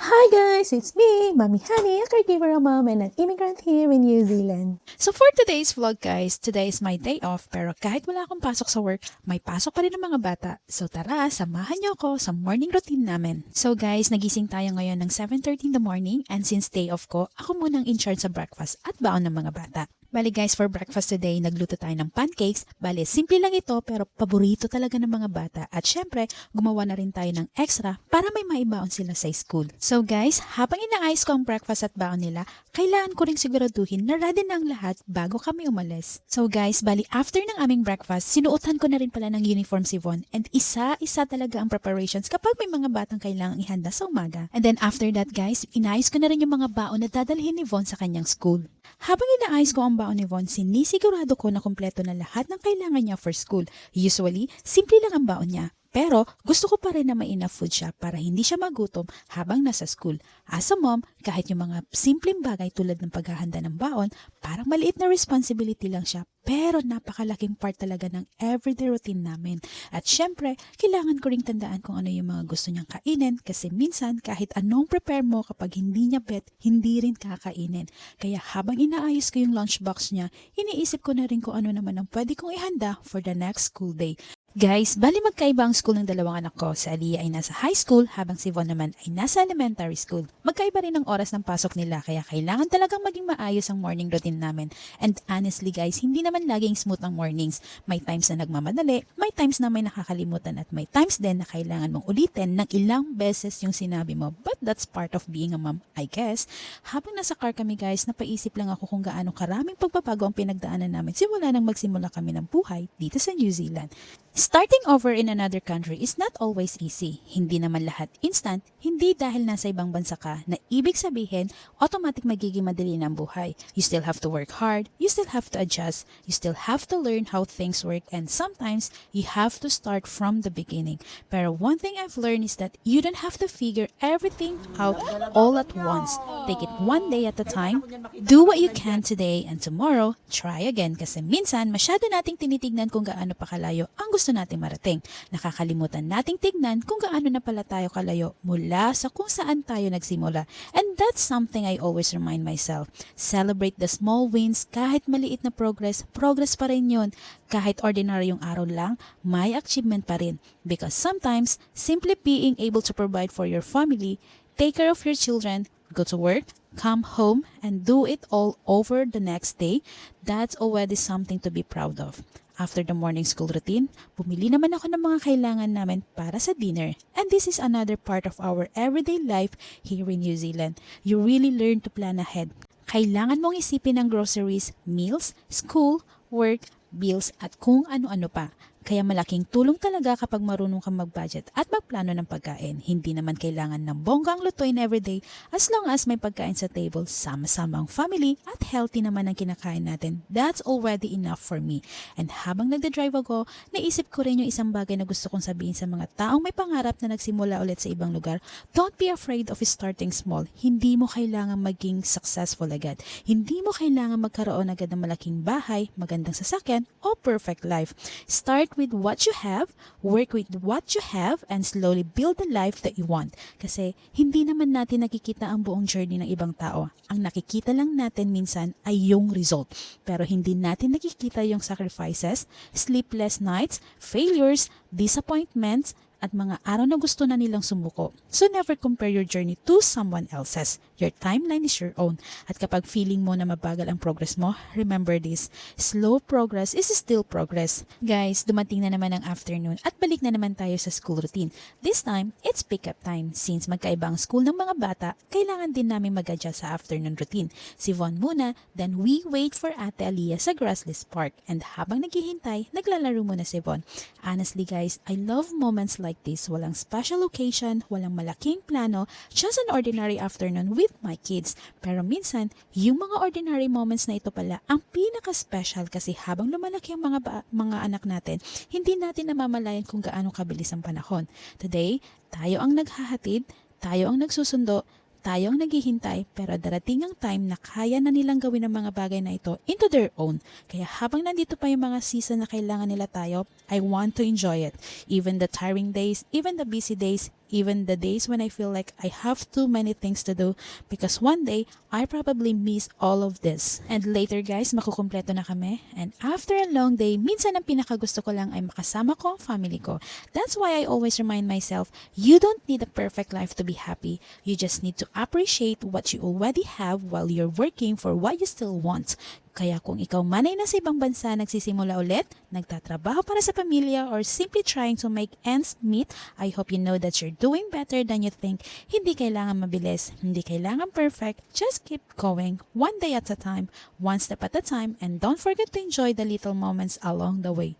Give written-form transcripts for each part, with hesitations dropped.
Hi guys, it's me, Mommy Honey, a caregiver mom and an immigrant here in New Zealand. So for today's vlog guys, today is my day off pero kahit wala akong pasok sa work, may pasok pa rin ng mga bata. So tara, samahan niyo ako sa morning routine namin. So guys, nagising tayo ngayon ng 7:30 in the morning and since day off ko, ako munang in charge sa breakfast at baon ng mga bata. Bali guys, for breakfast today, nagluto tayo ng pancakes. Bali, simple lang ito pero paborito talaga ng mga bata. At syempre, gumawa na rin tayo ng extra para may maibaon sila sa school. So guys, habang inaayos ko ang breakfast at baon nila, kailangan ko rin siguraduhin na ready na ang lahat bago kami umalis. So guys, bali after ng aming breakfast, sinuotan ko na rin pala ng uniform si Von and isa-isa talaga ang preparations kapag may mga batang kailangang ihanda sa umaga. And then after that guys, inayos ko na rin yung mga baon na dadalhin ni Von sa kanyang school. Habang inaayos ko ang baon ni Von, sinisigurado ko na kumpleto na lahat ng kailangan niya for school. Usually, simple lang ang baon niya. Pero gusto ko pa rin na may enough food siya para hindi siya magutom habang nasa school. As a mom, kahit yung mga simpleng bagay tulad ng paghahanda ng baon, parang maliit na responsibility lang siya. Pero napakalaking part talaga ng everyday routine namin. At syempre, kailangan ko ring tandaan kung ano yung mga gusto niyang kainin kasi minsan kahit anong prepare mo kapag hindi niya bet, hindi rin kakainin. Kaya habang inaayos ko yung lunchbox niya, iniisip ko na rin kung ano naman ang pwede kong ihanda for the next school day. Guys, bali magkaiba ang school ng dalawang anak ko. Si Aliyah ay nasa high school habang si Von naman ay nasa elementary school. Magkaiba rin ang oras ng pasok nila kaya kailangan talagang maging maayos ang morning routine namin. And honestly guys, hindi naman laging smooth ang mornings. May times na nagmamadali, may times na may nakakalimutan at may times din na kailangan mong ulitin ng ilang beses yung sinabi mo. But that's part of being a mom, I guess. Habang nasa car kami guys, napaisip lang ako kung gaano karaming pagbabago ang pinagdaanan namin simula nang magsimula kami ng buhay dito sa New Zealand. Starting over in another country is not always easy. Hindi naman lahat instant, hindi dahil nasa ibang bansa ka na ibig sabihin, automatic magiging madali na ang buhay. You still have to work hard, you still have to adjust, you still have to learn how things work and sometimes you have to start from the beginning. Pero one thing I've learned is that you don't have to figure everything out all at once. Take it one day at a time, do what you can today and tomorrow, try again kasi minsan masyado nating tinitignan kung gaano pa kalayo ang gusto nating marating. Nakakalimutan nating tignan kung gaano na pala tayo kalayo mula sa kung saan tayo nagsimula. And that's something I always remind myself. Celebrate the small wins. Kahit maliit na progress, progress pa rin yun. Kahit ordinaryong araw lang, may achievement pa rin. Because sometimes, simply being able to provide for your family, take care of your children, go to work, come home, and do it all over the next day, that's already something to be proud of. After the morning school routine, bumili naman ako ng mga kailangan namin para sa dinner. And this is another part of our everyday life here in New Zealand. You really learn to plan ahead. Kailangan mong isipin ang groceries, meals, school, work, bills at kung ano-ano pa. Kaya malaking tulong talaga kapag marunong kang mag-budget at magplano ng pagkain. Hindi naman kailangan ng bongga ang lutuin everyday as long as may pagkain sa table, sama-sama ang family at healthy naman ang kinakain natin. That's already enough for me. And habang nagdadrive ako, naisip ko rin yung isang bagay na gusto kong sabihin sa mga taong may pangarap na nagsimula ulit sa ibang lugar. Don't be afraid of starting small. Hindi mo kailangan maging successful agad. Hindi mo kailangan magkaroon agad ng malaking bahay, magandang sasakyan, o perfect life. Start with what you have, work with what you have, and slowly build the life that you want. Kasi hindi naman natin nakikita ang buong journey ng ibang tao. Ang nakikita lang natin minsan ay yung result. Pero hindi natin nakikita yung sacrifices, sleepless nights, failures, disappointments, at mga araw na gusto na nilang sumuko. So never compare your journey to someone else's. Your timeline is your own. At kapag feeling mo na mabagal ang progress mo, remember this, slow progress is still progress. Guys, dumating na naman ang afternoon at balik na naman tayo sa school routine. This time, it's pick-up time. Since magkaiba ang school ng mga bata, kailangan din namin mag-adjust sa afternoon routine. Si Von muna, then we wait for Ate Aliyah sa Grassless Park. And habang naghihintay, naglalaro muna si Von. Honestly guys, I love moments like this. Walang special occasion, walang malaking plano, just an ordinary afternoon with my kids. Pero minsan, yung mga ordinary moments na ito pala ang pinaka-special kasi habang lumalaki ang mga anak natin, hindi natin namamalayan kung gaano kabilis ang panahon. Today, tayo ang naghahatid, tayo ang nagsusundo, tayo ang naghihintay pero darating ang time na kaya na nilang gawin ang mga bagay na ito into their own. Kaya habang nandito pa yung mga season na kailangan nila tayo, I want to enjoy it. Even the tiring days, even the busy days, even the days when I feel like I have too many things to do, because one day, I probably miss all of this. And later guys, makukumpleto na kami. And after a long day, minsan ang pinakagusto ko lang ay makasama ko ang family ko. That's why I always remind myself, you don't need a perfect life to be happy. You just need to appreciate what you already have while you're working for what you still want. Kaya kung ikaw man ay nasa ibang bansa nagsisimula ulit, nagtatrabaho para sa pamilya, or simply trying to make ends meet, I hope you know that you're doing better than you think. Hindi kailangan mabilis, hindi kailangan perfect, just keep going, one day at a time, one step at a time, and don't forget to enjoy the little moments along the way.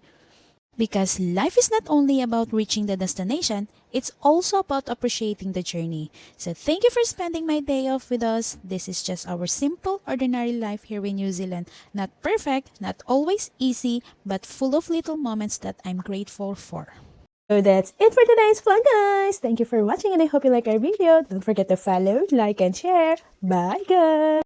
Because life is not only about reaching the destination, it's also about appreciating the journey. So thank you for spending my day off with us. This is just our simple, ordinary life here in New Zealand. Not perfect, not always easy, but full of little moments that I'm grateful for. So that's it for today's vlog, guys. Thank you for watching and I hope you like our video. Don't forget to follow, like, and share. Bye, guys.